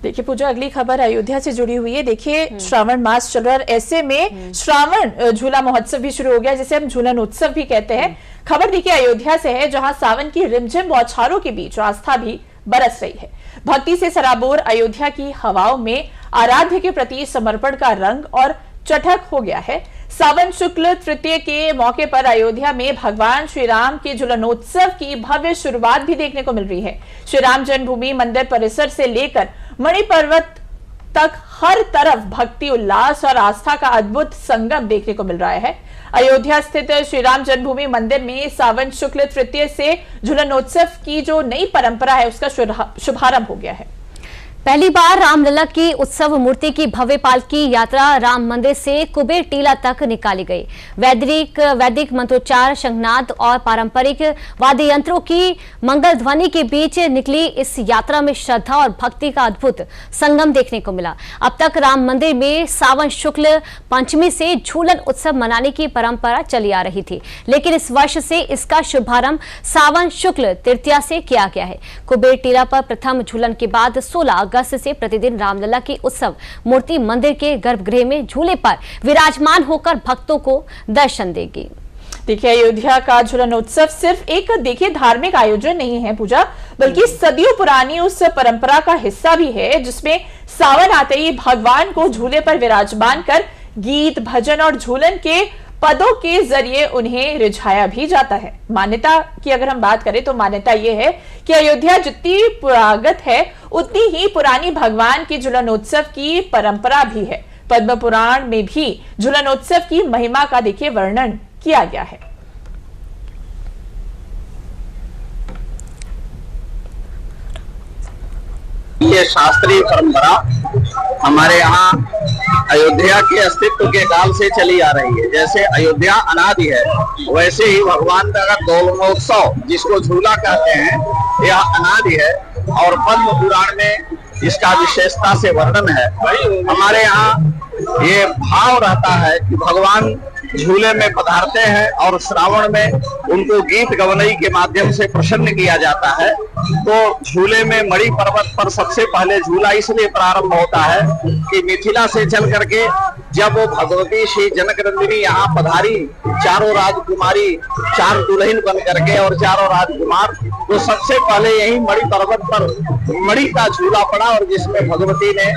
देखिए पूजा, अगली खबर अयोध्या से जुड़ी हुई है। देखिए श्रावण मास चल रहा है, ऐसे में श्रावण झूला महोत्सव भी शुरू हो गया, जिसे हम झूलन उत्सव भी कहते हैं। खबर देखिए अयोध्या से है, जहां सावन की रिमझिम बौछारों के बीच आस्था भी बरस रही है। भक्ति से सराबोर अयोध्या की हवाओं में आराध्य के प्रति समर्पण का रंग और चटक हो गया है। सावन शुक्ल तृतीय के मौके पर अयोध्या में भगवान श्री राम के झूलनोत्सव की भव्य शुरुआत भी देखने को मिल रही है। श्री राम जन्मभूमि मंदिर परिसर से लेकर मणि पर्वत तक हर तरफ भक्ति, उल्लास और आस्था का अद्भुत संगम देखने को मिल रहा है। अयोध्या स्थित श्री राम जन्मभूमि मंदिर में सावन शुक्ल तृतीय से झूलनोत्सव की जो नई परंपरा है, उसका शुभारंभ हो गया है। पहली बार रामलला की उत्सव मूर्ति की भव्य पालकी यात्रा राम मंदिर से कुबेर टीला तक निकाली गई। वैदिक मंत्रोच्चार, शंखनाद और पारंपरिक वाद्य यंत्रों की मंगल ध्वनि के बीच निकली इस यात्रा में श्रद्धा और भक्ति का अद्भुत संगम देखने को मिला। अब तक राम मंदिर में सावन शुक्ल पंचमी से झूलन उत्सव मनाने की परंपरा चली आ रही थी, लेकिन इस वर्ष से इसका शुभारंभ सावन शुक्ल तृतीया से किया गया है। कुबेर टीला पर प्रथम झूलन के बाद 16 अगस्त से प्रतिदिन रामलला की उत्सव मूर्ति मंदिर के गर्भगृह में झूले पर विराजमान होकर भक्तों को दर्शन देगी। देखिए अयोध्या का झूलनोत्सव सिर्फ एक धार्मिक आयोजन नहीं है पूजा, बल्कि सदियों पुरानी उस परंपरा का हिस्सा भी है, जिसमें सावन आते ही भगवान को झूले पर विराजमान कर गीत, भजन और झूलन के पदों के जरिए उन्हें रिझाया भी जाता है। मान्यता की अगर हम बात करें तो मान्यता यह है कि अयोध्या जितनी पुरागत है, उतनी ही पुरानी भगवान के झूलनोत्सव की परंपरा भी है। पद्म पुराण में भी झूलनोत्सव की महिमा का देखिए वर्णन किया गया है। ये शास्त्रीय परंपरा हमारे यहाँ अयोध्या के अस्तित्व के काल से चली आ रही है। जैसे अयोध्या अनादि है, वैसे ही भगवान का दोलनोत्सव, जिसको झूला कहते हैं, यह अनादि है और पद्म पुराण में इसका विशेषता से वर्णन है। हमारे यहाँ ये भाव रहता है कि भगवान झूले में पधारते हैं और श्रावण में उनको गीत गवनई के माध्यम से प्रसन्न किया जाता है। तो झूले में मणि पर्वत पर सबसे पहले झूला इसलिए प्रारंभ होता है कि मिथिला से चल करके जब वो भगवती श्री जनकनंदिनी यहाँ पधारी, चारों राजकुमारी, 4 दुल्हन बन करके और चारों राजकुमार, तो सबसे पहले यही मणि पर्वत पर मणि का झूला पड़ा और जिसमें भगवती ने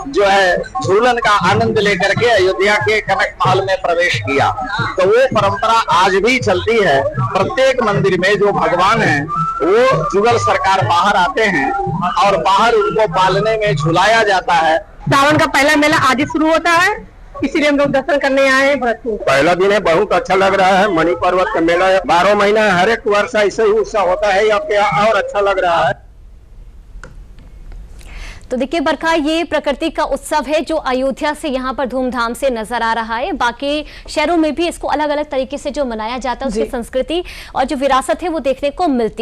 जो है झूलन का आनंद लेकर के अयोध्या के कनक महल में प्रवेश किया। तो वो परंपरा आज भी चलती है। प्रत्येक मंदिर में जो भगवान है वो जुगल सरकार बाहर आते हैं और बाहर उनको पालने में झुलाया जाता है। सावन का पहला मेला आज ही शुरू होता है, इसीलिए हम लोग दर्शन करने आए हैं भरतपुर। पहला दिन है, बहुत अच्छा लग रहा है। मणि पर्वत का मेला 12 महीना हर एक वर्ष ऐसे ही उत्सव होता है, और अच्छा लग रहा है। तो देखिए बरखा, ये प्रकृति का उत्सव है जो अयोध्या से यहाँ पर धूमधाम से नजर आ रहा है। बाकी शहरों में भी इसको अलग अलग तरीके से जो मनाया जाता है, उसकी संस्कृति और जो विरासत है वो देखने को मिलती है।